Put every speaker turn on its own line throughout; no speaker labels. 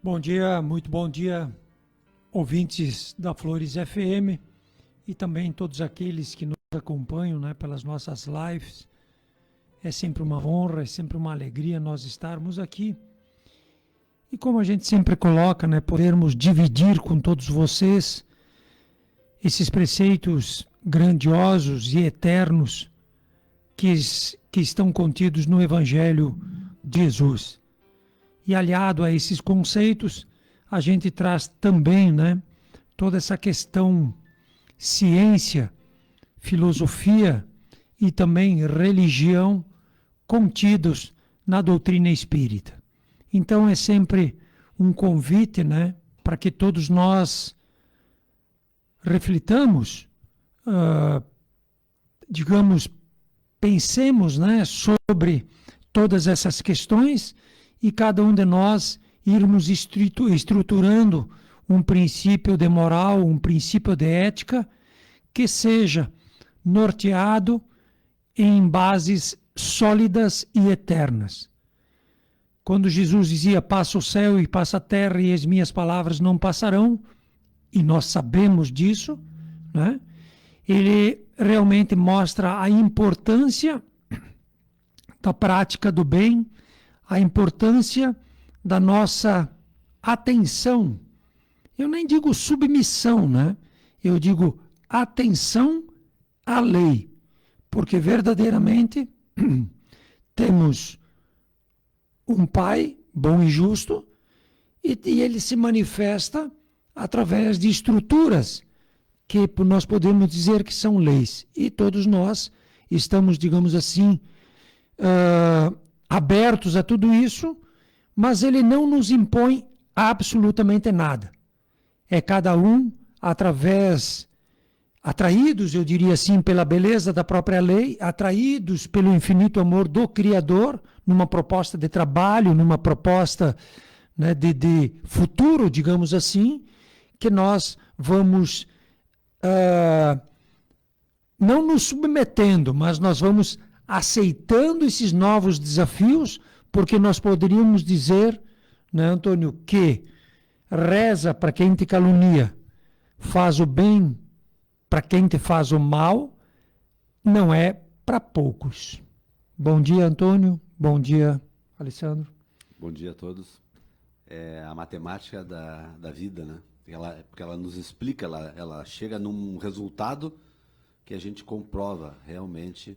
Bom dia, muito bom dia, ouvintes da Flores FM e também todos aqueles que nos acompanham, né, pelas nossas lives. É sempre uma honra, é sempre uma alegria nós estarmos aqui. E como a gente sempre coloca, né, podermos dividir com todos vocês esses preceitos grandiosos e eternos que estão contidos no Evangelho de Jesus. E aliado a esses conceitos, a gente traz também, né, toda essa questão ciência, filosofia e também religião contidos na doutrina espírita. Então é sempre um convite, né, para que todos nós reflitamos, digamos, pensemos, né, sobre todas essas questões e cada um de nós irmos estruturando um princípio de moral, um princípio de ética que seja norteado em bases sólidas e eternas. Quando Jesus dizia, passa o céu e passa a terra e as minhas palavras não passarão, e nós sabemos disso, né? Ele realmente mostra a importância da prática do bem, a importância da nossa atenção. Eu nem digo submissão, né? Eu digo atenção à lei, porque verdadeiramente temos um Pai bom e justo e ele se manifesta através de estruturas que nós podemos dizer que são leis. E todos nós estamos, digamos assim, abertos a tudo isso, mas ele não nos impõe absolutamente nada. É cada um atraídos, eu diria assim, pela beleza da própria lei, atraídos pelo infinito amor do Criador, numa proposta de trabalho, numa proposta, né, de futuro, digamos assim, que nós vamos não nos submetendo, mas nós vamos aceitando esses novos desafios, porque nós poderíamos dizer, né, Antônio, que reza para quem te calunia, faz o bem para quem te faz o mal, não é para poucos. Bom dia, Antônio. Bom dia, Alessandro.
Bom dia a todos. É a matemática da vida, né? Porque ela nos explica, ela chega num resultado que a gente comprova realmente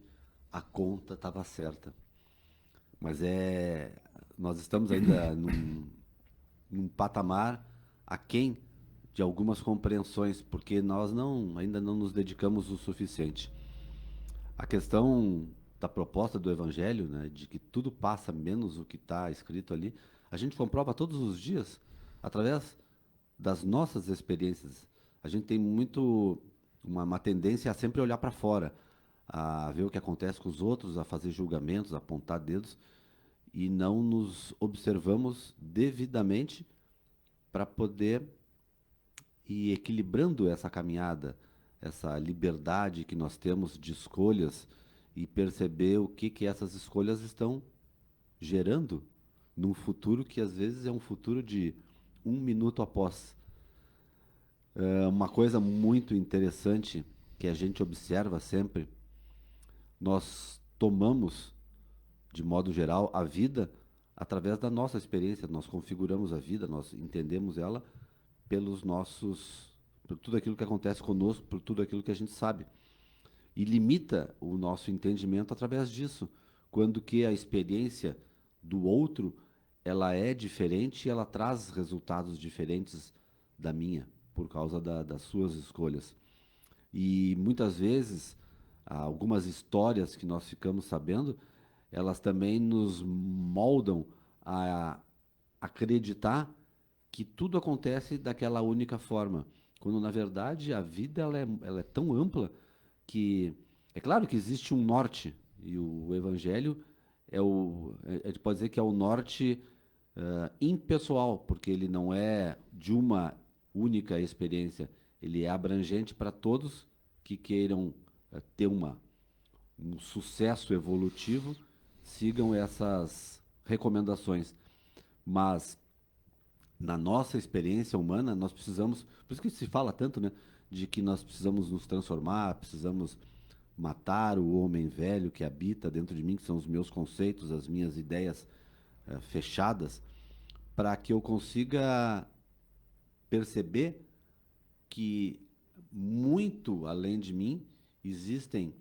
a conta estava certa. Mas nós estamos ainda num patamar aquém de algumas compreensões, porque nós ainda não nos dedicamos o suficiente. A questão da proposta do Evangelho, né, de que tudo passa menos o que está escrito ali, a gente comprova todos os dias através das nossas experiências. A gente tem muito uma tendência a sempre olhar para fora, a ver o que acontece com os outros, a fazer julgamentos, a apontar dedos, e não nos observamos devidamente para poder ir equilibrando essa caminhada, essa liberdade que nós temos de escolhas e perceber o que essas escolhas estão gerando num futuro que às vezes é um futuro de 1 minuto após. Uma coisa muito interessante que a gente observa sempre, nós tomamos, de modo geral, a vida através da nossa experiência, nós configuramos a vida, nós entendemos ela por tudo aquilo que acontece conosco, por tudo aquilo que a gente sabe. E limita o nosso entendimento através disso, quando que a experiência do outro, ela é diferente e ela traz resultados diferentes da minha, por causa das suas escolhas. E muitas vezes, algumas histórias que nós ficamos sabendo, elas também nos moldam a acreditar que tudo acontece daquela única forma, quando na verdade a vida ela é tão ampla que é claro que existe um norte, e o Evangelho a gente pode dizer que é o norte impessoal, porque ele não é de uma única experiência, ele é abrangente para todos que queiram ter um sucesso evolutivo, sigam essas recomendações. Mas na nossa experiência humana, nós precisamos, por isso que se fala tanto, né, de que nós precisamos nos transformar, precisamos matar o homem velho que habita dentro de mim, que são os meus conceitos, as minhas ideias fechadas, para que eu consiga perceber que muito além de mim existem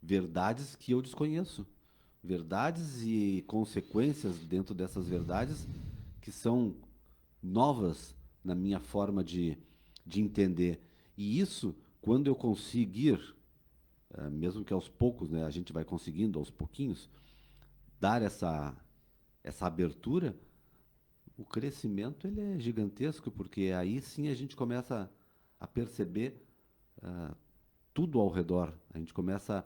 verdades que eu desconheço, verdades e consequências dentro dessas verdades que são novas na minha forma de entender. E isso, quando eu conseguir, mesmo que aos poucos, né, a gente vai conseguindo aos pouquinhos, dar essa abertura, o crescimento ele é gigantesco, porque aí sim a gente começa a perceber tudo ao redor. A gente começa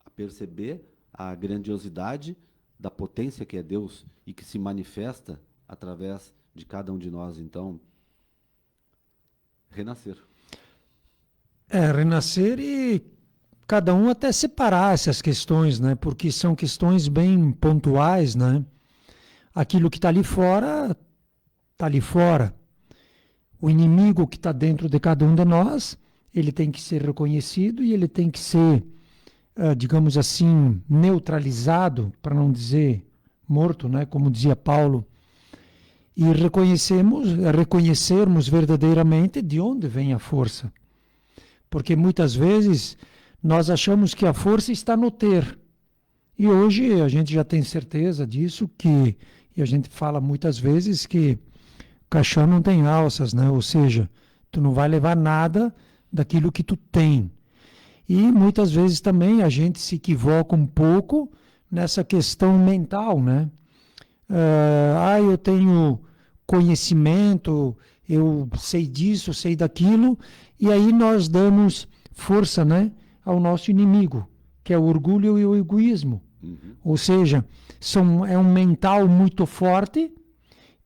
a perceber a grandiosidade da potência que é Deus e que se manifesta através de cada um de nós. Então, renascer.
Renascer e cada um até separar essas questões, né? Porque são questões bem pontuais, né? Aquilo que está ali fora, está ali fora. O inimigo que está dentro de cada um de nós, ele tem que ser reconhecido e ele tem que ser, digamos assim, neutralizado, para não dizer morto, né? Como dizia Paulo. E reconhecermos verdadeiramente de onde vem a força. Porque muitas vezes nós achamos que a força está no ter. E hoje a gente já tem certeza disso, e a gente fala muitas vezes que caixão não tem alças, né? Ou seja, tu não vai levar nada daquilo que tu tem. E muitas vezes também a gente se equivoca um pouco nessa questão mental, né? Eu tenho conhecimento, eu sei disso, sei daquilo, e aí nós damos força, né, ao nosso inimigo, que é o orgulho e o egoísmo. Ou seja, é um mental muito forte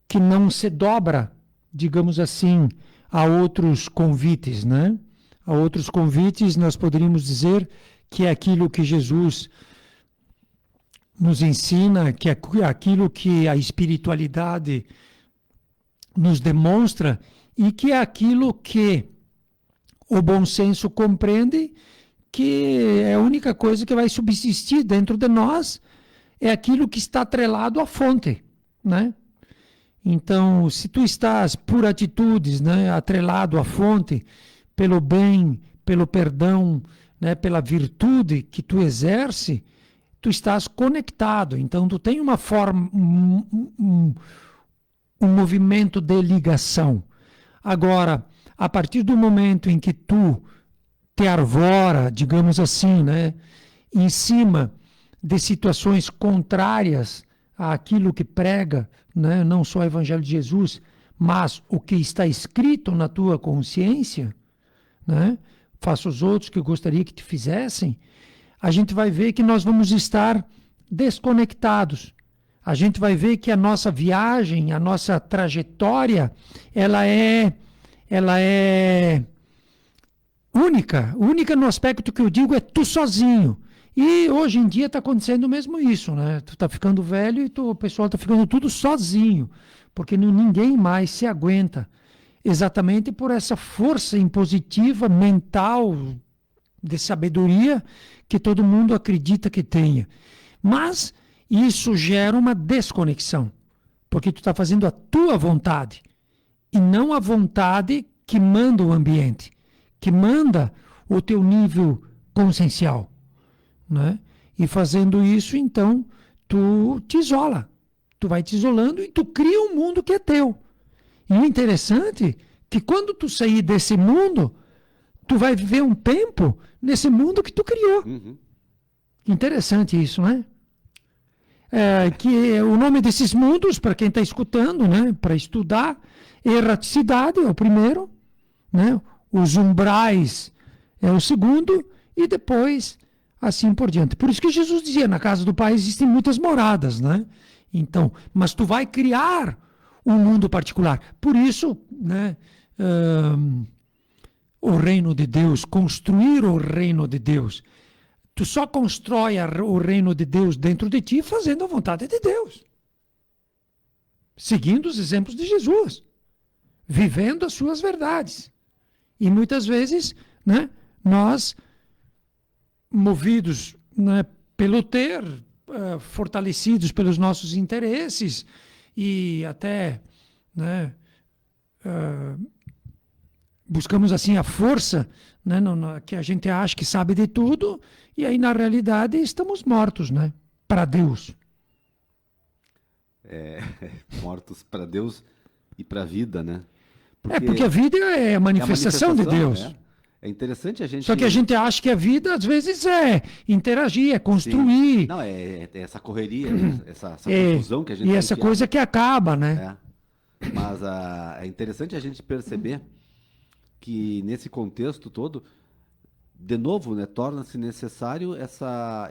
que não se dobra, digamos assim, a outros convites, né? A outros convites nós poderíamos dizer que é aquilo que Jesus nos ensina, que é aquilo que a espiritualidade nos demonstra e que é aquilo que o bom senso compreende, que é a única coisa que vai subsistir dentro de nós, é aquilo que está atrelado à fonte, né? Então, se tu estás por atitudes, né, atrelado à fonte, pelo bem, pelo perdão, né, pela virtude que tu exerce, tu estás conectado. Então, tu tem uma forma, um movimento de ligação. Agora, a partir do momento em que tu te arvora, digamos assim, né, em cima de situações contrárias àquilo que prega, né, não só o Evangelho de Jesus, mas o que está escrito na tua consciência, né, faça os outros que eu gostaria que te fizessem, a gente vai ver que nós vamos estar desconectados. A gente vai ver que a nossa viagem, a nossa trajetória, ela é única no aspecto que eu digo é tu sozinho. E hoje em dia está acontecendo mesmo isso, né? Tu está ficando velho e o pessoal está ficando tudo sozinho, porque ninguém mais se aguenta, exatamente por essa força impositiva mental de sabedoria que todo mundo acredita que tenha. Mas isso gera uma desconexão, porque tu está fazendo a tua vontade e não a vontade que manda o ambiente, que manda o teu nível consciencial, né? E fazendo isso, então, tu te isola, tu vai te isolando e tu cria um mundo que é teu. E o interessante é que quando tu sair desse mundo, tu vai viver um tempo nesse mundo que tu criou. Interessante isso, né? Que o nome desses mundos, para quem está escutando, né, para estudar, erraticidade é o primeiro, né? Os umbrais é o segundo, e depois assim por diante. Por isso que Jesus dizia, na casa do Pai existem muitas moradas, né? Então, mas tu vai criar um mundo particular. Por isso, né, o reino de Deus, construir o reino de Deus. Tu só constrói o reino de Deus dentro de ti fazendo a vontade de Deus. seguindo os exemplos de Jesus, vivendo as suas verdades. E muitas vezes, né, nós, movidos, né, pelo ter, fortalecidos pelos nossos interesses e até, né, buscamos assim a força, né, que a gente acha que sabe de tudo, e aí na realidade estamos mortos, né, para Deus.
Mortos para Deus e para a vida, né?
Porque a vida é a manifestação de Deus.
É interessante a gente...
Só que a gente acha que a vida, às vezes, é interagir, é construir.
Sim. Não, é essa correria, essa confusão que a gente tem.
E essa coisa que acaba, né?
Mas é interessante a gente perceber que, nesse contexto todo, de novo, né, torna-se necessário essa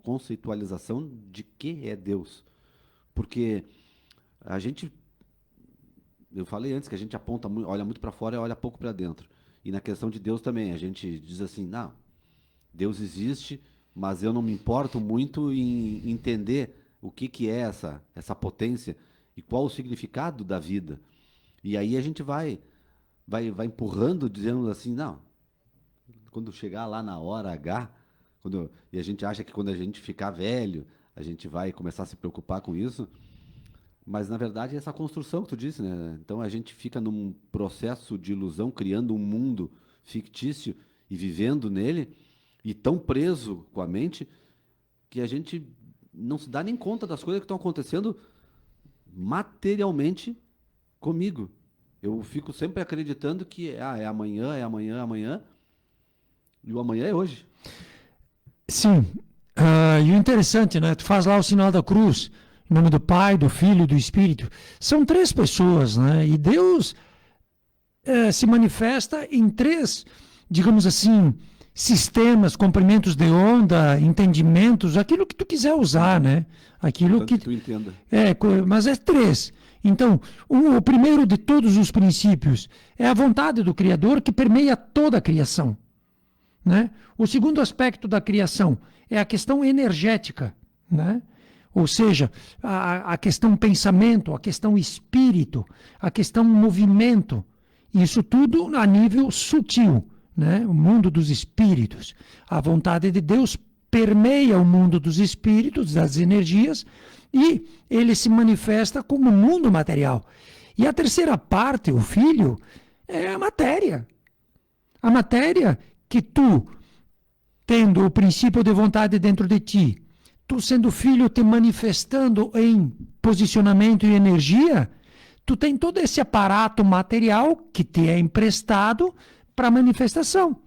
conceitualização de que é Deus. Porque a gente... Eu falei antes que a gente olha muito para fora e olha pouco para dentro. E na questão de Deus também, a gente diz assim, não, Deus existe, mas eu não me importo muito em entender o que é essa potência e qual o significado da vida. E aí a gente vai empurrando, dizendo assim, não, quando chegar lá na hora H, e a gente acha que quando a gente ficar velho, a gente vai começar a se preocupar com isso. Mas, na verdade, é essa construção que tu disse, né? Então, a gente fica num processo de ilusão, criando um mundo fictício e vivendo nele, e tão preso com a mente, que a gente não se dá nem conta das coisas que estão acontecendo materialmente comigo. Eu fico sempre acreditando que é amanhã, é amanhã, é amanhã, e o amanhã é hoje.
Sim. E o interessante, né? Tu faz lá o sinal da cruz, em nome do Pai, do Filho e do Espírito. São 3 pessoas, né? E Deus se manifesta em 3, digamos assim, sistemas, comprimentos de onda, entendimentos, aquilo que tu quiser usar, né? Aquilo que
tu entenda.
Mas é 3. Então, o primeiro de todos os princípios é a vontade do Criador que permeia toda a criação, né? O segundo aspecto da criação é a questão energética, né? Ou seja, a questão pensamento, a questão espírito, a questão movimento, isso tudo a nível sutil, né? O mundo dos espíritos. A vontade de Deus permeia o mundo dos espíritos, das energias, e ele se manifesta como mundo material. E a terceira parte, o Filho, é a matéria. A matéria que tu, tendo o princípio de vontade dentro de ti, tu sendo filho te manifestando em posicionamento e energia, tu tem todo esse aparato material que te é emprestado para manifestação.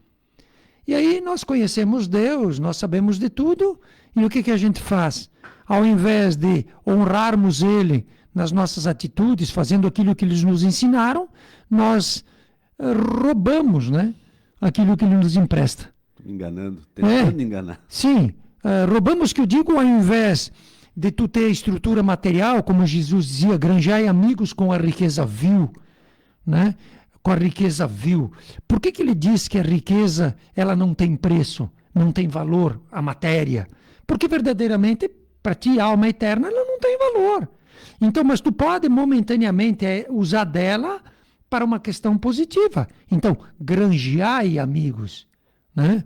E aí nós conhecemos Deus, nós sabemos de tudo, e o que a gente faz? Ao invés de honrarmos Ele nas nossas atitudes, fazendo aquilo que eles nos ensinaram, nós roubamos, né, aquilo que Ele nos empresta.
Enganando, tentando enganar.
Sim. Roubamos, que eu digo, ao invés de tu ter estrutura material, como Jesus dizia, granjai amigos com a riqueza vil, né? Com a riqueza vil. Por que ele diz que a riqueza ela não tem preço, não tem valor, a matéria? Porque verdadeiramente, para ti, a alma eterna, ela não tem valor. Então, mas tu pode momentaneamente usar dela para uma questão positiva. Então, granjeai amigos, né?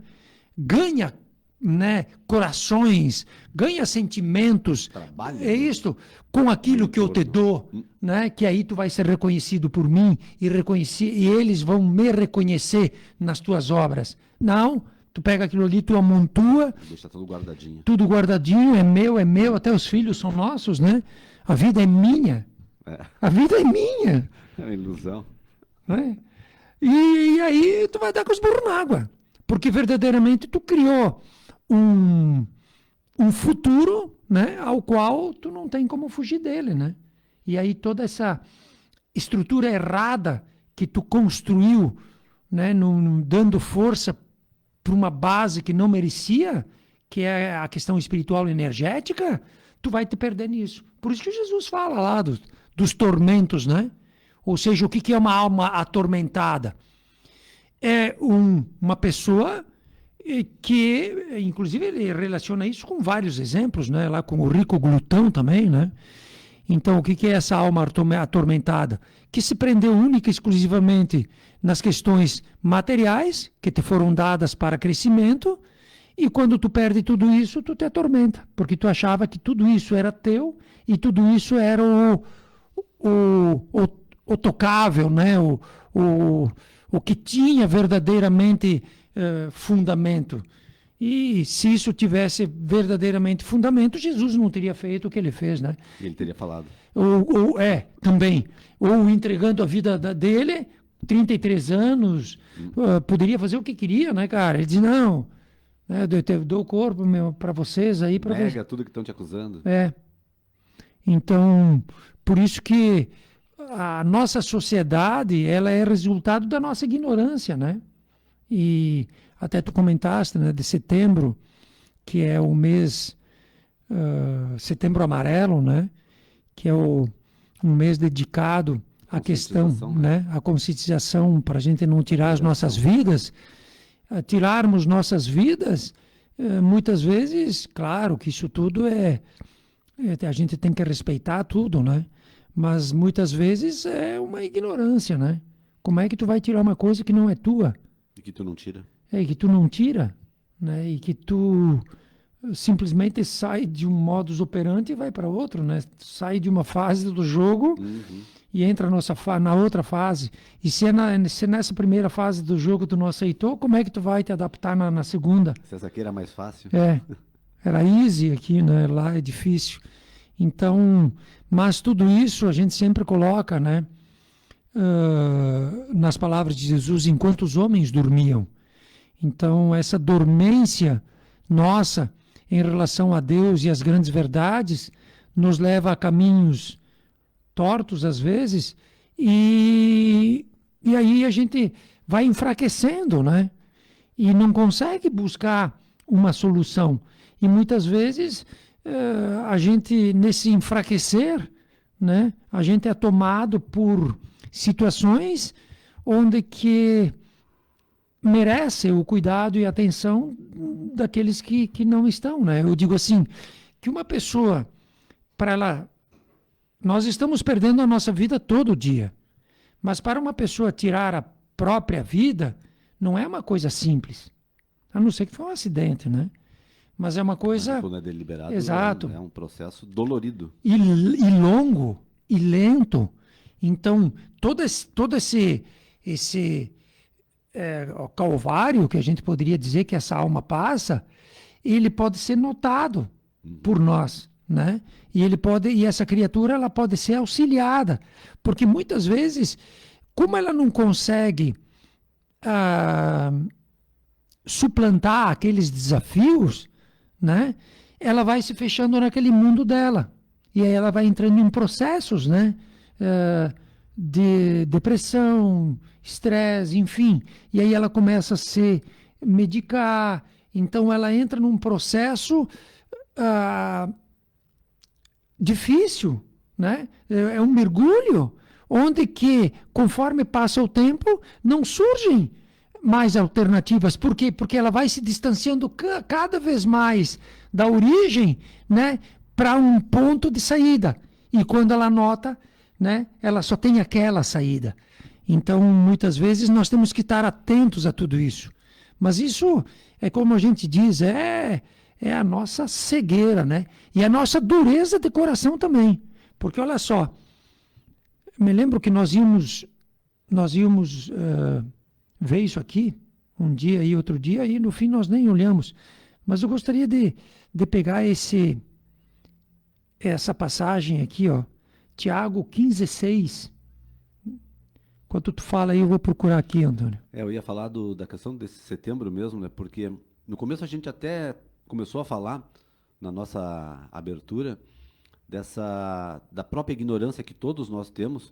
Ganha, né, corações, ganha sentimentos.
Trabalho,
é isto, com aquilo que eu te dou, né, que aí tu vai ser reconhecido por mim e eles vão me reconhecer nas tuas obras. Não, tu pega aquilo ali, tu amontoa,
deixa tudo guardadinho.
Tudo guardadinho, é meu, até os filhos são nossos, né? A vida é minha. A vida é minha.
É uma ilusão.
Né? E aí tu vai dar com os burros na água, porque verdadeiramente tu criou um futuro, né, ao qual tu não tem como fugir dele, né? E aí toda essa estrutura errada que tu construiu, né, dando força para uma base que não merecia, que é a questão espiritual e energética, tu vai te perder nisso. Por isso que Jesus fala lá dos tormentos, né? Ou seja, o que é uma alma atormentada? É uma pessoa que, inclusive, ele relaciona isso com vários exemplos, né? Lá com o rico glutão também, né? Então, o que é essa alma atormentada? Que se prendeu única e exclusivamente nas questões materiais, que te foram dadas para crescimento, e quando tu perde tudo isso, tu te atormenta, porque tu achava que tudo isso era teu e tudo isso era o tocável, né? O que tinha verdadeiramente fundamento. E se isso tivesse verdadeiramente fundamento, Jesus não teria feito o que ele fez, né?
Ele teria falado.
Também. Ou entregando a vida dele, 33 anos, poderia fazer o que queria, né, cara? Ele diz, não, né, eu dou o corpo para vocês aí.
Nega tudo que estão te acusando.
Então, por isso que a nossa sociedade, ela é resultado da nossa ignorância, né? E até tu comentaste, né, de setembro, que é o mês, setembro amarelo, né? Que é um mês dedicado à questão, né? A conscientização, para a gente não tirar as nossas vidas. Tirarmos nossas vidas, muitas vezes, claro que isso tudo a gente tem que respeitar tudo, né? Mas muitas vezes é uma ignorância, né? Como é que tu vai tirar uma coisa que não é tua?
E que tu não tira.
Que tu não tira, né? E que tu simplesmente sai de um modus operandi e vai para outro, né? Sai de uma fase do jogo e entra na outra fase. E se nessa primeira fase do jogo tu não aceitou, como é que tu vai te adaptar na segunda?
Se essa aqui era mais fácil.
Era easy aqui, né? Lá é difícil. Então, mas tudo isso a gente sempre coloca, né? Nas palavras de Jesus, enquanto os homens dormiam. Então, essa dormência nossa em relação a Deus e as grandes verdades nos leva a caminhos tortos às vezes e aí a gente vai enfraquecendo, né? E não consegue buscar uma solução. E muitas vezes a gente, nesse enfraquecer, né, a gente é tomado por situações onde que merece o cuidado e atenção daqueles que não estão, né? Eu digo assim, que uma pessoa, para ela, nós estamos perdendo a nossa vida todo dia, mas para uma pessoa tirar a própria vida, não é uma coisa simples, a não ser que foi um acidente, né? Mas é uma coisa...
Quando é deliberado,
exato.
É um processo dolorido.
E longo, e lento. Então, todo esse o calvário, que a gente poderia dizer que essa alma passa, ele pode ser notado por nós, né? E essa criatura, ela pode ser auxiliada, porque muitas vezes, como ela não consegue suplantar aqueles desafios, né? Ela vai se fechando naquele mundo dela, e aí ela vai entrando em processos, né? De depressão, estresse, enfim. E aí ela começa a se medicar. Então ela entra num processo difícil, né? É um mergulho onde que, conforme passa o tempo, não surgem mais alternativas. Por quê? Porque ela vai se distanciando cada vez mais da origem, né? Para um ponto de saída. E quando ela nota, né, ela só tem aquela saída. Então, muitas vezes, nós temos que estar atentos a tudo isso. Mas isso é como a gente diz, é a nossa cegueira, né? E a nossa dureza de coração também. Porque, olha só, me lembro que nós íamos ver isso aqui, um dia e outro dia, e no fim nós nem olhamos. Mas eu gostaria de pegar essa passagem aqui, ó, Tiago 15,6. Enquanto tu fala aí, eu vou procurar aqui, Antônio.
Eu ia falar da questão desse setembro mesmo, né? Porque no começo a gente até começou a falar, na nossa abertura, da própria ignorância que todos nós temos,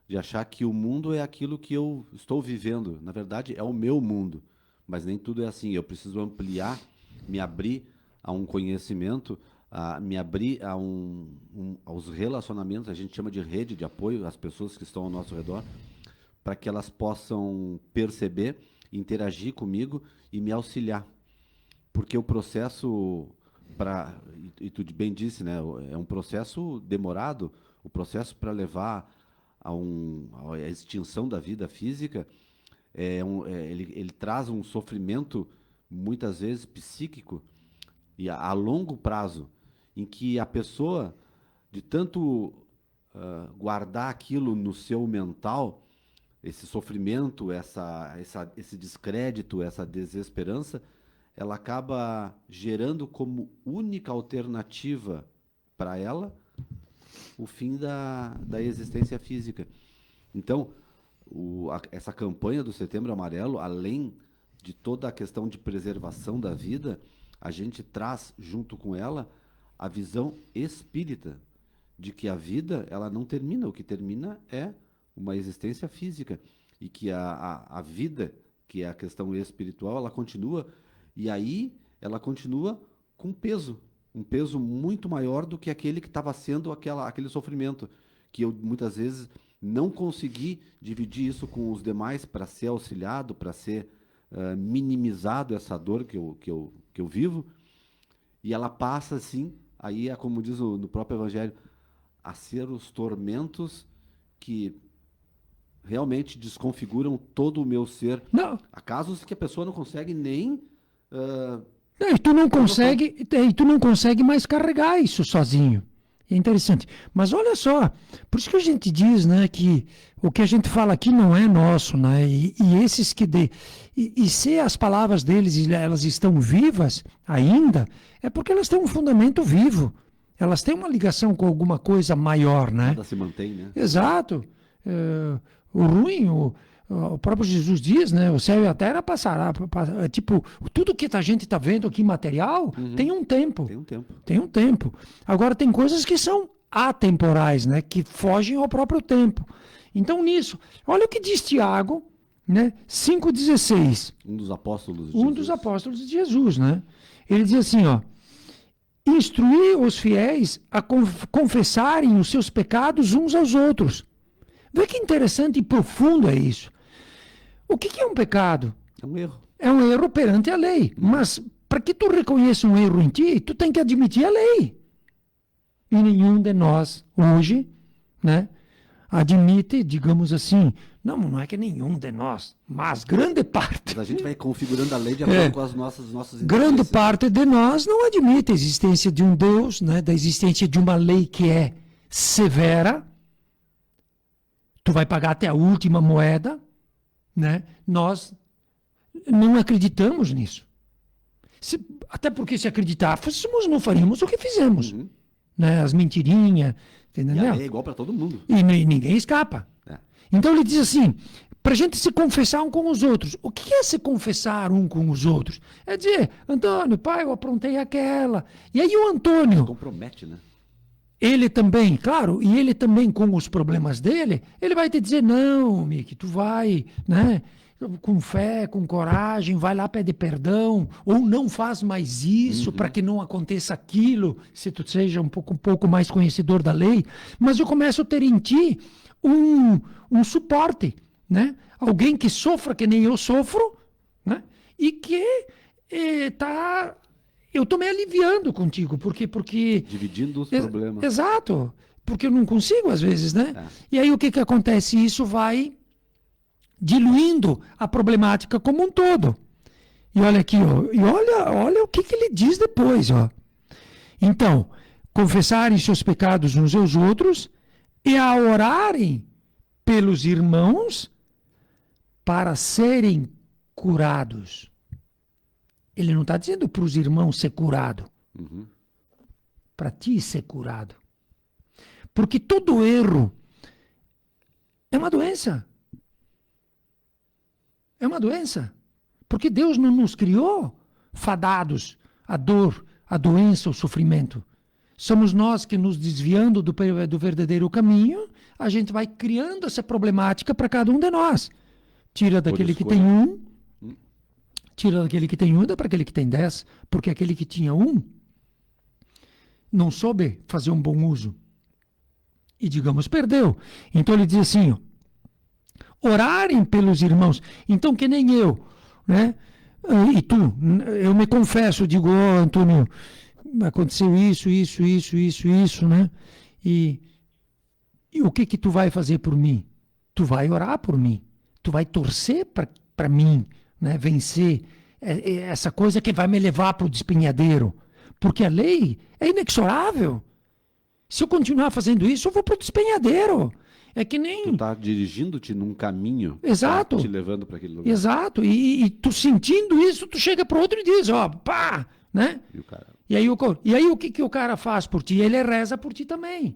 de achar que o mundo é aquilo que eu estou vivendo. Na verdade, é o meu mundo. Mas nem tudo é assim. Eu preciso ampliar, me abrir a um conhecimento, me abrir aos relacionamentos, a gente chama de rede de apoio, as pessoas que estão ao nosso redor, para que elas possam perceber, interagir comigo e me auxiliar. Porque o processo, e tu bem disse, né, é um processo demorado, O processo para levar à extinção da vida física, ele traz um sofrimento, muitas vezes, psíquico, e a longo prazo, em que a pessoa, de tanto guardar aquilo no seu mental, esse sofrimento, esse descrédito, essa desesperança, ela acaba gerando como única alternativa para ela o fim da existência física. Então, essa campanha do Setembro Amarelo, além de toda a questão de preservação da vida, a gente traz junto com ela a visão espírita de que a vida, ela não termina, o que termina é uma existência física, e que a vida, que é a questão espiritual, ela continua, e aí ela continua com peso, um peso muito maior do que aquele que estava sendo aquele sofrimento, que eu muitas vezes não consegui dividir isso com os demais para ser auxiliado, para ser minimizado essa dor que eu vivo, e ela passa assim, aí é como diz no próprio Evangelho, a ser os tormentos que realmente desconfiguram todo o meu ser.
Não.
Há casos que a pessoa não consegue nem...
E tu não consegue mais carregar isso sozinho. É interessante. Mas olha só, por isso que a gente diz, né, que o que a gente fala aqui não é nosso, né? E esses que se as palavras deles elas estão vivas ainda, é porque elas têm um fundamento vivo. Elas têm uma ligação com alguma coisa maior, né?
Nada se mantém, né?
Exato. O ruim, o próprio Jesus diz, né? O céu e a terra passará. Tipo, tudo que a gente está vendo aqui material tem um tempo. Tem um tempo. Agora, tem coisas que são atemporais, né? Que fogem ao próprio tempo. Então, nisso, olha o que diz Tiago, né? 5,16.
Um dos apóstolos de
Jesus. Um dos apóstolos de Jesus, né? Ele diz assim, ó. Instruir os fiéis a confessarem os seus pecados uns aos outros. Vê que interessante e profundo é isso. O que é um pecado?
É um erro.
É um erro perante a lei. Mas para que tu reconheça um erro em ti, tu tem que admitir a lei. E nenhum de nós hoje, né, admite, digamos assim, não é que nenhum de nós, mas grande parte.
Mas a gente vai configurando a lei de acordo com os nossos
grande parte de nós não admite a existência de um Deus, né, da existência de uma lei que é severa. Tu vai pagar até a última moeda, né? Nós não acreditamos nisso. Até porque se acreditássemos, não faríamos o que fizemos. Né? As mentirinhas, entendeu?
E a lei é igual para todo mundo.
E ninguém escapa. Então ele diz assim, para a gente se confessar um com os outros. O que é se confessar um com os outros? É dizer, Antônio, pai, eu aprontei aquela. E aí o Antônio...
Se compromete, né?
Ele também, claro, e ele também com os problemas dele, ele vai te dizer, não, Mickey, tu vai, né, com fé, com coragem, vai lá, pede perdão, ou não faz mais isso para que não aconteça aquilo, se tu seja um pouco mais conhecedor da lei. Mas eu começo a ter em ti um suporte, né? Alguém que sofra que nem eu sofro, né? E que está... Eu estou me aliviando contigo, porque...
Dividindo os problemas.
Exato, porque eu não consigo às vezes, né? E aí o que acontece? Isso vai diluindo a problemática como um todo. E olha aqui, ó, e olha o que ele diz depois, ó. Então, confessarem seus pecados uns aos outros e a orarem pelos irmãos para serem curados. Ele não está dizendo para os irmãos ser curado. Para ti ser curado. Porque todo erro é uma doença. É uma doença. Porque Deus não nos criou fadados à dor, à doença, ao sofrimento. Somos nós que, nos desviando do verdadeiro caminho, a gente vai criando essa problemática para cada um de nós. Tira daquele que tem tira daquele que tem um e dá para aquele que tem 10, porque aquele que tinha não soube fazer um bom uso. E, digamos, perdeu. Então ele diz assim, ó, orarem pelos irmãos. Então, que nem eu, né? E tu, eu me confesso, digo, Antônio, aconteceu isso, né? E E o que tu vai fazer por mim? Tu vai orar por mim. Tu vai torcer para mim, né? Vencer essa coisa que vai me levar para o despenhadeiro. Porque a lei é inexorável. Se eu continuar fazendo isso, eu vou para o despenhadeiro. É que nem...
Tu está dirigindo-te num caminho.
Exato.
Te levando para aquele lugar.
Exato. E tu sentindo isso, tu chega para outro e diz, ó, pá, né? E aí o que o cara faz por ti? Ele reza por ti também.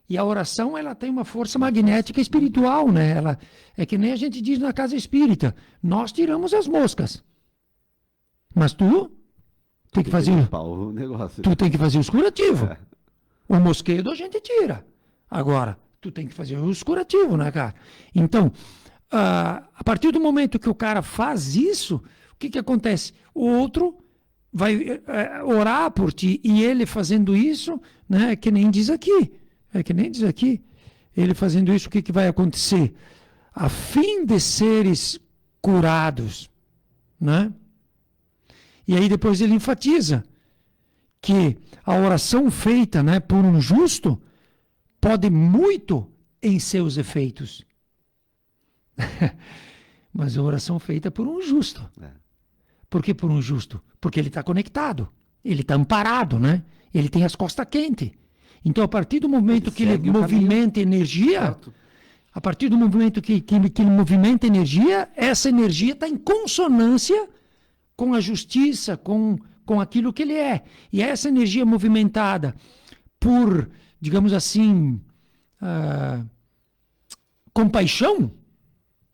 E a oração, ela tem uma força magnética espiritual, né? Ela, é que nem a gente diz na casa espírita, nós tiramos as moscas. Mas tu tem que fazer
o negócio.
Tu tem que fazer os curativos. O mosquedo a gente tira. Agora, tu tem que fazer os curativos, né, cara? Então, a partir do momento que o cara faz isso, o que acontece? O outro vai orar por ti, e ele fazendo isso, né, é que nem diz aqui. Ele fazendo isso, o que vai acontecer? A fim de seres curados, né? E aí depois ele enfatiza que a oração feita, né, por um justo pode muito em seus efeitos. Mas a oração feita por um justo. Por que por um justo? Porque ele está conectado, ele está amparado, né? Ele tem as costas quentes. Então, a partir do momento que ele movimenta energia, a partir do momento que ele movimenta energia, essa energia está em consonância com a justiça, com aquilo que ele é. E essa energia movimentada por, digamos assim, compaixão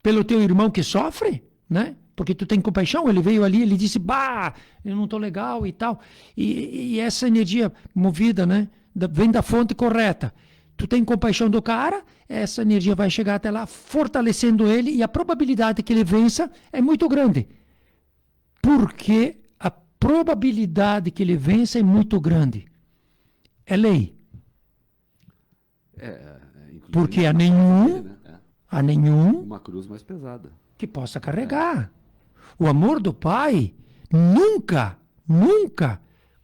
pelo teu irmão que sofre, né? Porque tu tem compaixão, ele veio ali, ele disse, bah, eu não estou legal e tal. E essa energia movida, né? Vem da fonte correta. Tu tem compaixão do cara, essa energia vai chegar até lá, fortalecendo ele, e a probabilidade que ele vença é muito grande. Porque a probabilidade que ele vença é muito grande. É lei. Porque há nenhum
uma cruz mais pesada
que possa carregar. O amor do pai nunca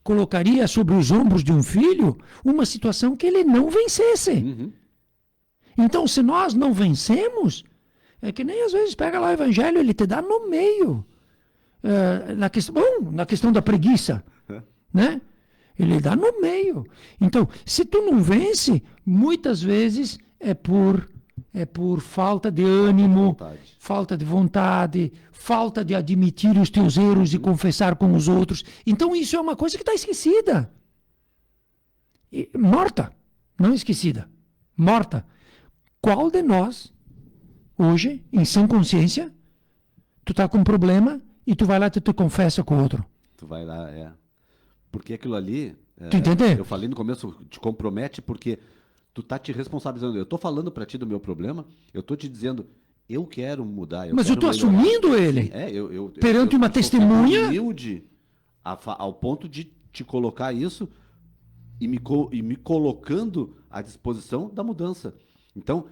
colocaria sobre os ombros de um filho uma situação que ele não vencesse. Então, se nós não vencemos, é que nem às vezes pega lá o evangelho, ele te dá no meio. Na questão da preguiça, né? Ele dá no meio. Então, se tu não vence, muitas vezes é por falta de ânimo, falta de vontade, falta de admitir os teus erros e confessar com os outros. Então isso é uma coisa que está esquecida. Morta, não esquecida. Morta. Qual de nós, hoje, em sã consciência, tu está com um problema e tu vai lá e tu confessa com o outro?
Tu vai lá, Porque aquilo ali,
tu entendeu?
Eu falei no começo, te compromete porque tu tá te responsabilizando. Eu tô falando para ti do meu problema, eu tô te dizendo, eu quero mudar.
Mas eu tô assumindo ele.
Sim,
perante uma testemunha.
Humilde ao ponto de te colocar isso e me colocando à disposição da mudança. Então,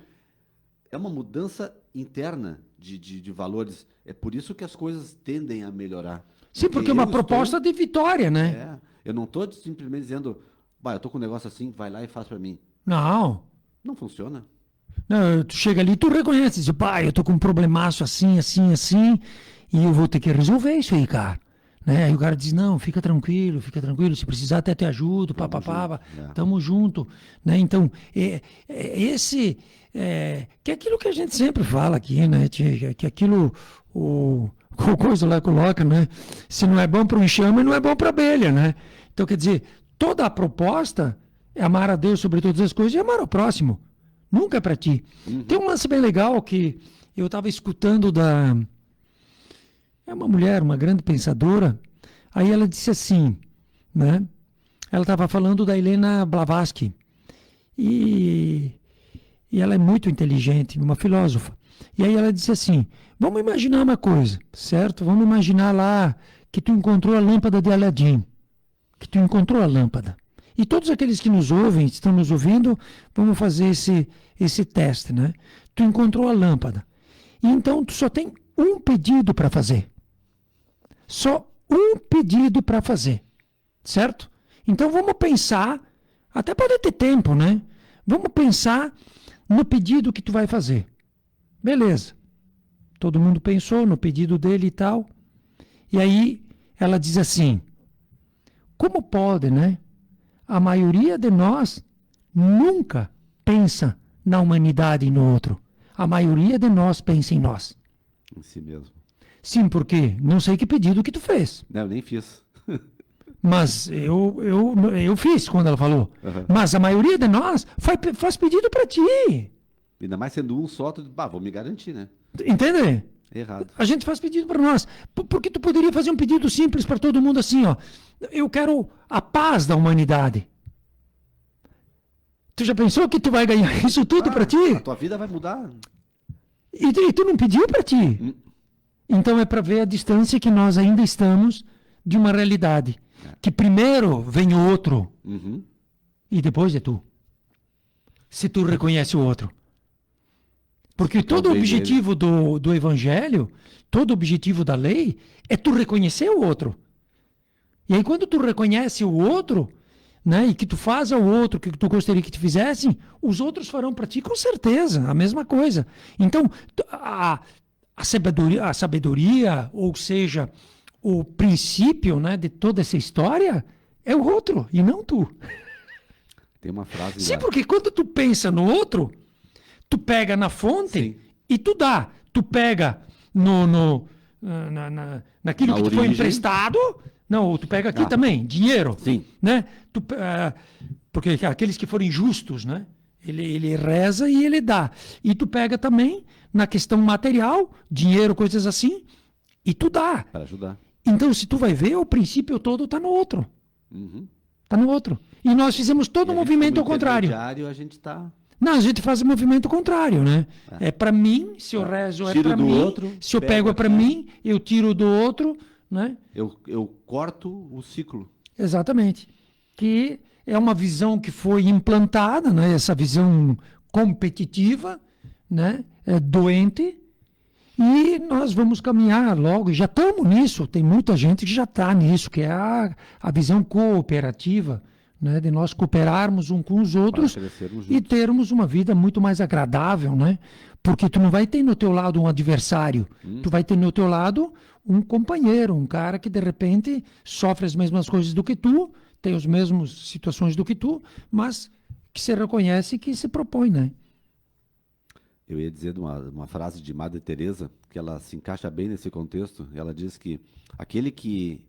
é uma mudança interna de valores. É por isso que as coisas tendem a melhorar.
Sim, porque é uma proposta de vitória, né?
Eu não estou simplesmente dizendo, eu tô com um negócio assim, vai lá e faz para mim.
Não.
Não funciona.
Não, tu chega ali e tu reconhece, diz, eu tô com um problemaço assim, e eu vou ter que resolver isso aí, cara. Né? Aí o cara diz, não, fica tranquilo, se precisar até te ajudo, tamo junto. Né? Então, esse, que é aquilo que a gente sempre fala aqui, né? Que aquilo, o coisa lá coloca, né? Se não é bom para o enxame, não é bom para a abelha, né? Então, quer dizer, toda a proposta é amar a Deus sobre todas as coisas e amar ao próximo. Nunca é para ti. Tem um lance bem legal que eu estava escutando é uma mulher, uma grande pensadora. Aí ela disse assim, né? Ela estava falando da Helena Blavatsky. E ela é muito inteligente, uma filósofa. E aí ela disse assim, vamos imaginar uma coisa, certo? Vamos imaginar lá que tu encontrou a lâmpada de Aladim. Que tu encontrou a lâmpada. E todos aqueles que nos ouvem, estão nos ouvindo, vamos fazer esse teste, né? Tu encontrou a lâmpada. E então tu só tem um pedido para fazer. Só um pedido para fazer. Certo? Então vamos pensar, até pode ter tempo, né? Vamos pensar no pedido que tu vai fazer. Beleza. Todo mundo pensou no pedido dele e tal. E aí ela diz assim, como pode, né? A maioria de nós nunca pensa na humanidade e no outro. A maioria de nós pensa em nós.
Em si mesmo.
Sim, porque não sei que pedido que tu fez.
Não, eu nem fiz.
Mas eu fiz quando ela falou.
Uhum.
Mas a maioria de nós faz pedido para ti.
Ainda mais sendo um só, tu diz, vou me garantir, né?
Entende?
Errado.
A gente faz pedido para nós. Porque tu poderia fazer um pedido simples para todo mundo assim, ó. Eu quero a paz da humanidade. Tu já pensou que tu vai ganhar isso tudo para ti?
A tua vida vai mudar.
E tu não pediu para ti. Então é para ver a distância que nós ainda estamos de uma realidade. Que primeiro vem o outro e depois é tu. Se tu reconhece o outro. Porque todo o objetivo do evangelho, todo o objetivo da lei é tu reconhecer o outro. E aí quando tu reconhece o outro, né, e que tu faz ao outro o que tu gostaria que te fizessem, os outros farão para ti com certeza a mesma coisa. Então, a sabedoria, ou seja, o princípio, né, de toda essa história é o outro e não tu.
Tem uma frase
Sim,
lá.
porque quando tu pensa no outro, tu pega na fonte
Sim.
e tu dá. Tu pega naquilo
Na
que te foi
origem.
emprestado. Não, tu pega aqui também, dinheiro.
Sim.
Né? Porque aqueles que forem justos, né? Ele reza e ele dá. E tu pega também na questão material, dinheiro, coisas assim, e tu dá.
Para ajudar.
Então, se tu vai ver, o princípio todo está no outro.
Uhum.
Está no outro. E nós fizemos todo
E
um
a gente,
movimento ao
como
contrário.
intermediário, a gente tá...
Não, a gente faz o movimento contrário, né? É para mim, se eu rezo é
Tiro
para
do
mim,
outro,
se eu
pego
pego é para
aqui.
mim, eu tiro do outro, né?
Eu corto o ciclo.
Exatamente. Que é uma visão que foi implantada, né? Essa visão competitiva, né? É doente. E nós vamos caminhar logo, e já estamos nisso, tem muita gente que já está nisso, que é a visão cooperativa, né? De nós cooperarmos uns com os outros
crescermos
e
juntos.
termos uma vida muito mais agradável, né? Porque tu não vai ter no teu lado um adversário, tu vai ter no teu lado um companheiro, um cara que de repente sofre as mesmas coisas do que tu, tem as mesmas situações do que tu, mas que se reconhece e que se propõe, né?
Eu ia dizer uma frase de Madre Teresa, que ela se encaixa bem nesse contexto. Ela diz que aquele que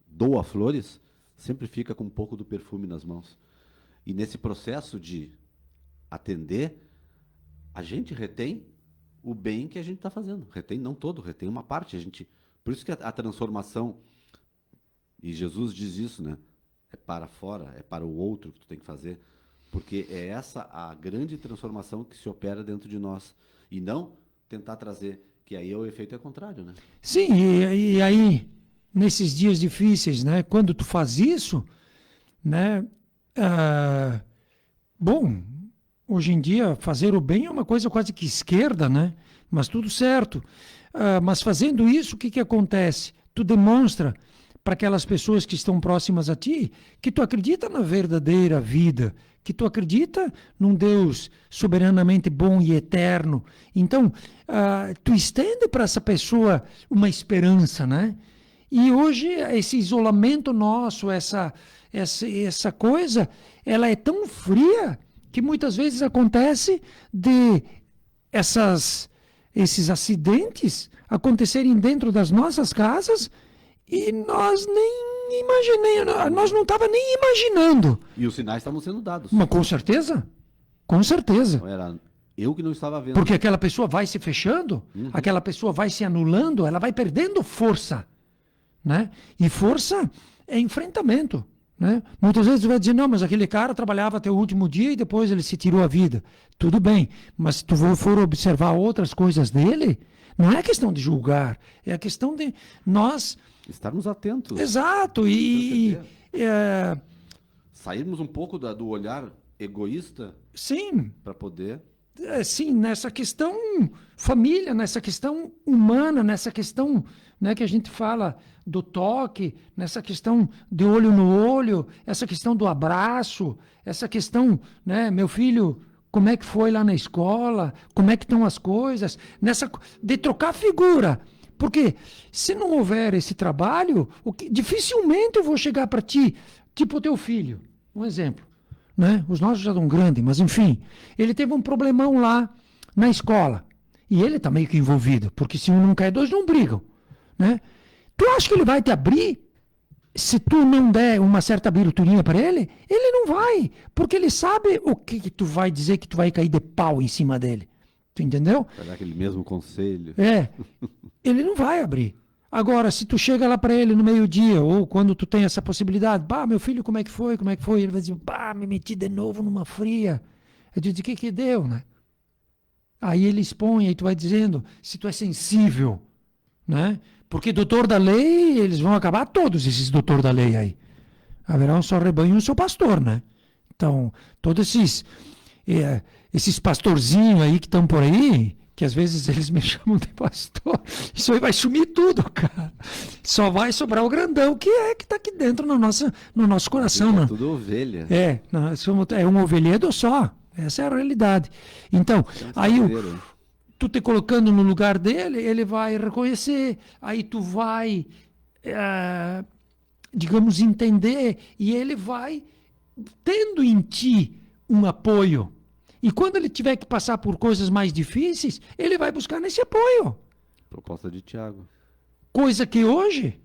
doa flores sempre fica com um pouco do perfume nas mãos. E nesse processo de atender, a gente retém o bem que a gente está fazendo. Retém não todo, retém uma parte. Por isso que a transformação, e Jesus diz isso, né? É para fora, é para o outro que tu tem que fazer. Porque é essa a grande transformação que se opera dentro de nós. E não tentar trazer, que aí o efeito é contrário, né?
Sim, e aí, nesses dias difíceis, né? Quando tu faz isso, né? Bom, hoje em dia, fazer o bem é uma coisa quase que esquerda, né? Mas tudo certo. Mas fazendo isso, o que acontece? Tu demonstra para aquelas pessoas que estão próximas a ti que tu acredita na verdadeira vida, que tu acredita num Deus soberanamente bom e eterno. Então, tu estende para essa pessoa uma esperança, né? E hoje, esse isolamento nosso, essa coisa, ela é tão fria que muitas vezes acontece de esses acidentes acontecerem dentro das nossas casas e nós nem imaginamos, nós não estávamos nem imaginando.
E os sinais estavam sendo dados.
Mas com certeza, com certeza.
Não era eu que não estava vendo.
Porque aquela pessoa vai se fechando, aquela pessoa vai se anulando, ela vai perdendo força, né? E força é enfrentamento, né? Muitas vezes você vai dizer, não, mas aquele cara trabalhava até o último dia e depois ele se tirou a vida. Tudo bem, mas se tu for observar outras coisas dele, não é questão de julgar, é a questão de nós...
Estarmos atentos.
Exato,
sairmos um pouco do olhar egoísta
sim,
para poder...
Sim, nessa questão família, nessa questão humana, nessa questão, né, que a gente fala do toque, nessa questão de olho no olho, essa questão do abraço, essa questão, né, meu filho como é que foi lá na escola, como é que estão as coisas, de trocar figura. Porque se não houver esse trabalho, dificilmente eu vou chegar para ti, tipo o teu filho, um exemplo. Né? Os nossos já estão grandes, mas enfim, ele teve um problemão lá na escola. E ele está meio que envolvido, porque se um não quer, dois não brigam. Né? Tu acha que ele vai te abrir se tu não der uma certa aberturinha para ele? Ele não vai, porque ele sabe o que tu vai dizer, que tu vai cair de pau em cima dele. Tu entendeu?
Vai dar aquele mesmo conselho.
Ele não vai abrir. Agora, se tu chega lá para ele no meio-dia, ou quando tu tem essa possibilidade, meu filho, como é que foi? Como é que foi? Ele vai dizer, me meti de novo numa fria. Eu digo, o que deu, né? Aí ele expõe, aí tu vai dizendo, se tu é sensível, né? Porque doutor da lei, eles vão acabar todos esses doutor da lei aí. Haverá um só rebanho e um só pastor, né? Então, todos esses pastorzinhos aí que estão por aí, que às vezes eles me chamam de pastor, isso aí vai sumir tudo, cara. Só vai sobrar o grandão, que está aqui dentro no nosso coração.
É
né?
tudo ovelha.
É um ovelhedo só. Essa é a realidade. Então, aí tu te colocando no lugar dele, ele vai reconhecer, aí tu vai, digamos, entender, e ele vai tendo em ti um apoio. E quando ele tiver que passar por coisas mais difíceis, ele vai buscar nesse apoio.
Proposta de Tiago.
Coisa que hoje,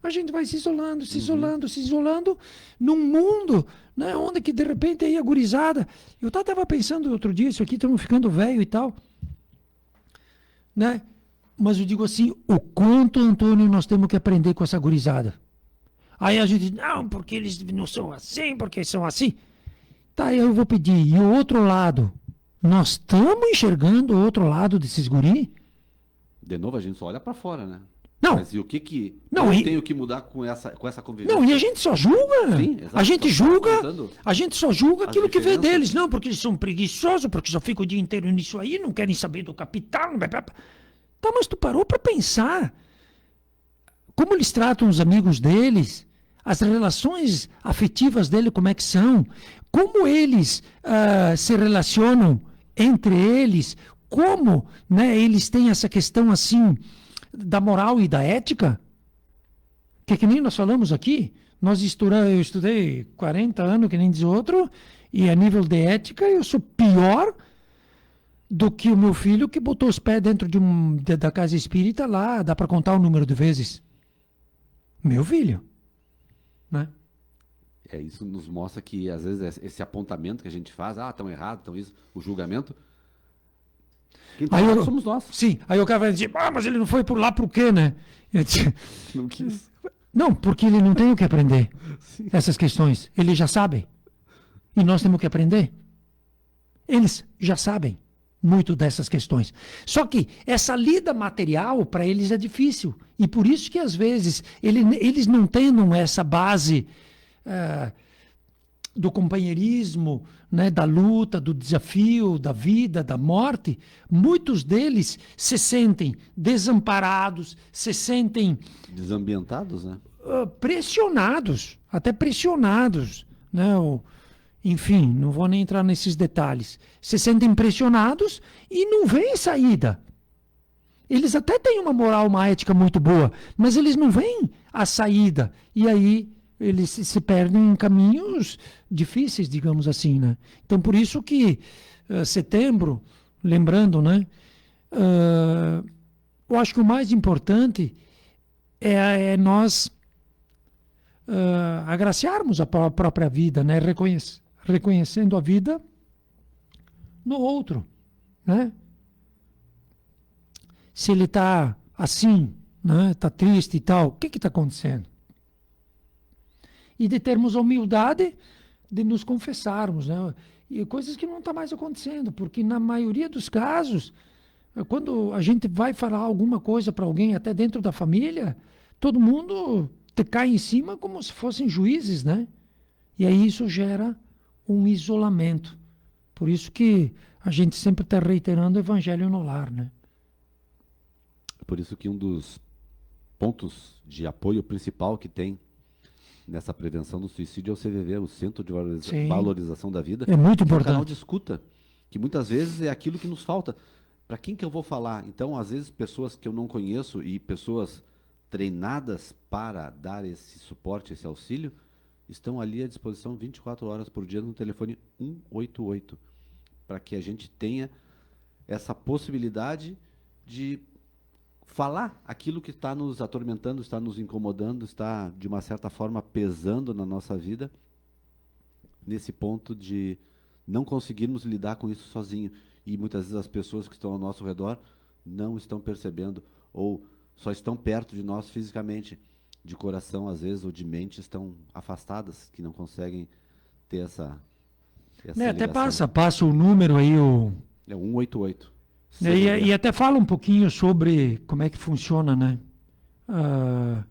a gente vai se isolando num mundo, né, onde que de repente aí a gurizada... Eu estava pensando outro dia, isso aqui estamos ficando velho e tal, né? Mas eu digo assim, o quanto, Antônio, nós temos que aprender com essa gurizada. Aí a gente diz, não, porque eles não são assim, porque são assim. Tá, eu vou pedir. E o outro lado? Nós estamos enxergando o outro lado desses guri?
De novo, a gente só olha para fora, né?
Não.
Mas e o que eu tenho que mudar com essa convivência?
Não, e a gente só julga.
Sim, exato.
A gente só julga aquilo que vê deles. Não, porque eles são preguiçosos, porque só ficam o dia inteiro nisso aí, não querem saber do capital. Tá, mas tu parou para pensar como eles tratam os amigos deles, as relações afetivas dele, como é que são, como eles se relacionam entre eles, como, né, eles têm essa questão assim da moral e da ética, que nem nós falamos aqui, eu estudei 40 anos, que nem diz outro, e a nível de ética eu sou pior do que o meu filho que botou os pés dentro da casa espírita lá, dá para contar o número de vezes. Meu filho. Né?
Isso nos mostra que, às vezes, esse apontamento que a gente faz, estão errados, estão isso, o julgamento, quem tá errado somos nós.
Sim, aí o cara vai dizer, mas ele não foi por lá por quê, né?
Não quis.
Não, porque ele não tem o que aprender.
Sim.
Essas questões. Eles já sabem. E nós temos que aprender. Eles já sabem muito dessas questões. Só que essa lida material, para eles é difícil. E por isso que, às vezes, eles não tendo essa base do companheirismo, né, da luta, do desafio, da vida, da morte, muitos deles se sentem desamparados, se sentem...
Desambientados, né?
Pressionados, até pressionados, né? Enfim, não vou nem entrar nesses detalhes. Se sentem pressionados e não veem saída. Eles até têm uma moral, uma ética muito boa, mas eles não veem a saída. E aí eles se perdem em caminhos difíceis, digamos assim, né? Então, por isso que setembro, lembrando, né? Eu acho que o mais importante é nós agraciarmos a própria vida, né? Reconhecendo a vida no outro, né? Se ele está assim, né? Está triste e tal, o que está acontecendo? E de termos a humildade de nos confessarmos, né? E coisas que não estão mais acontecendo, porque na maioria dos casos, quando a gente vai falar alguma coisa para alguém, até dentro da família, todo mundo te cai em cima como se fossem juízes, né? E aí isso gera um isolamento. Por isso que a gente sempre está reiterando o evangelho no lar, né?
Por isso que um dos pontos de apoio principal que tem nessa prevenção do suicídio é o CVV, o Centro de
Sim.
Valorização da Vida.
É muito
que é um canal
importante.
de escuta, que muitas vezes é aquilo que nos falta. Para quem que eu vou falar? Então, às vezes, pessoas que eu não conheço e pessoas treinadas para dar esse suporte, esse auxílio, estão ali à disposição 24 horas por dia no telefone 188, para que a gente tenha essa possibilidade de falar aquilo que está nos atormentando, está nos incomodando, está, de uma certa forma, pesando na nossa vida, nesse ponto de não conseguirmos lidar com isso sozinho. E muitas vezes as pessoas que estão ao nosso redor não estão percebendo, ou só estão perto de nós fisicamente, de coração, às vezes, ou de mente, estão afastadas, que não conseguem ter essa
Até
ligação.
passa o número aí,
É o 188.
e até fala um pouquinho sobre como é que funciona, né? Ah,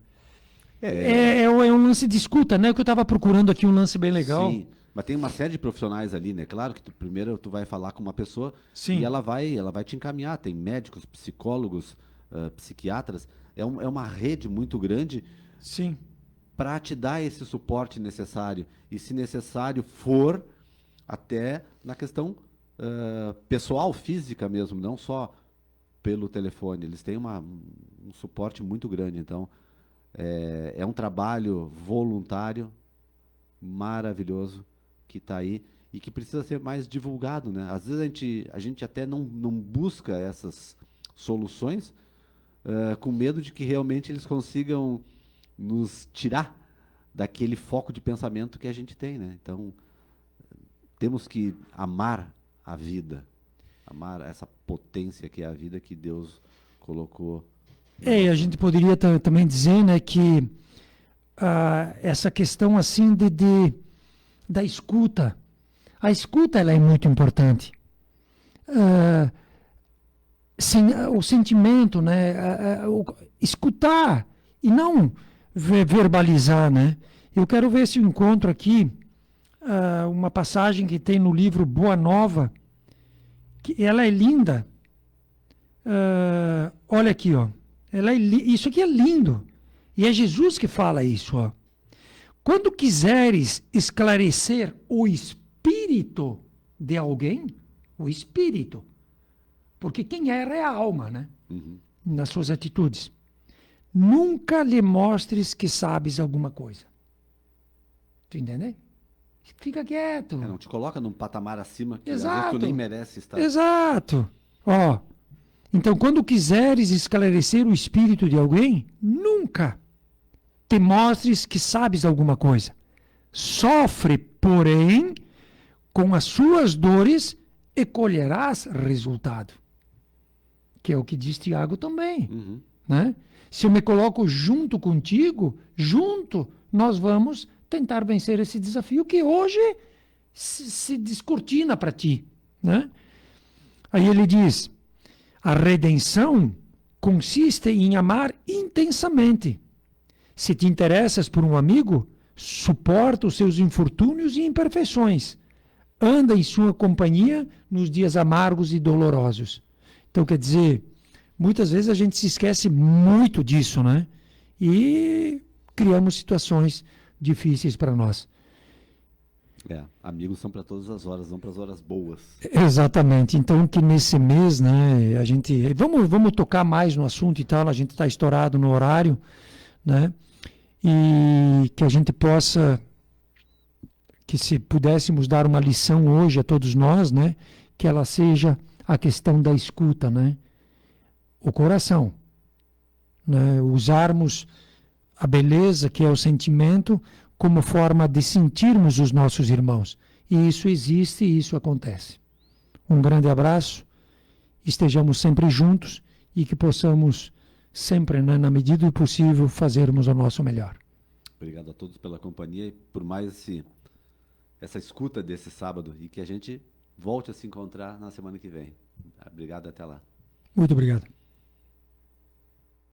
é um lance de escuta, né? Que eu estava procurando aqui um lance bem legal.
Sim, mas tem uma série de profissionais ali, né? Claro que primeiro tu vai falar com uma pessoa
Sim.
e ela vai te encaminhar. Tem médicos, psicólogos, psiquiatras. É uma rede muito grande
Sim.
para te dar esse suporte necessário. E se necessário for, até na questão pessoal, física mesmo, não só pelo telefone. Eles têm um suporte muito grande. Então, é um trabalho voluntário maravilhoso que está aí e que precisa ser mais divulgado, né? Às vezes a gente até não busca essas soluções com medo de que realmente eles consigam nos tirar daquele foco de pensamento que a gente tem, né? Então, temos que amar a vida, amar essa potência que é a vida que Deus colocou.
E a gente poderia também dizer, né, que essa questão assim da escuta, a escuta ela é muito importante. O sentimento, né, escutar e não verbalizar, né? Eu quero ver se eu encontro aqui uma passagem que tem no livro Boa Nova, que ela é linda. Olha aqui, ó. Isso aqui é lindo. E é Jesus que fala isso, ó. Quando quiseres esclarecer o espírito de alguém, o espírito, porque quem erra é a alma, né?
Uhum.
Nas suas atitudes. Nunca lhe mostres que sabes alguma coisa. Tu entende? Fica quieto.
Não te coloca num patamar acima que às vezes
Exato.
tu nem merece estar.
Exato. Ó, então quando quiseres esclarecer o espírito de alguém, nunca te mostres que sabes alguma coisa. Sofre, porém, com as suas dores e colherás resultado. Que é o que diz Tiago também.
Uhum.
Né? Se eu me coloco junto contigo, junto, nós vamos tentar vencer esse desafio que hoje se descortina para ti. Né? Aí ele diz, a redenção consiste em amar intensamente. Se te interessas por um amigo, suporta os seus infortúnios e imperfeições. Anda em sua companhia nos dias amargos e dolorosos. Então, quer dizer, muitas vezes a gente se esquece muito disso, né? E criamos situações difíceis para nós.
Amigos são para todas as horas, não para as horas boas.
Exatamente. Então, que nesse mês, né, a gente... Vamos tocar mais no assunto e tal, a gente está estourado no horário, né? E que a gente possa, que se pudéssemos dar uma lição hoje a todos nós, né, que ela seja a questão da escuta, né, o coração, né, usarmos a beleza que é o sentimento como forma de sentirmos os nossos irmãos. E isso existe e isso acontece. Um grande abraço, estejamos sempre juntos e que possamos sempre, né, na medida do possível, fazermos o nosso melhor.
Obrigado a todos pela companhia e por mais essa escuta desse sábado e que a gente volte a se encontrar na semana que vem. Obrigado, até lá.
Muito obrigado.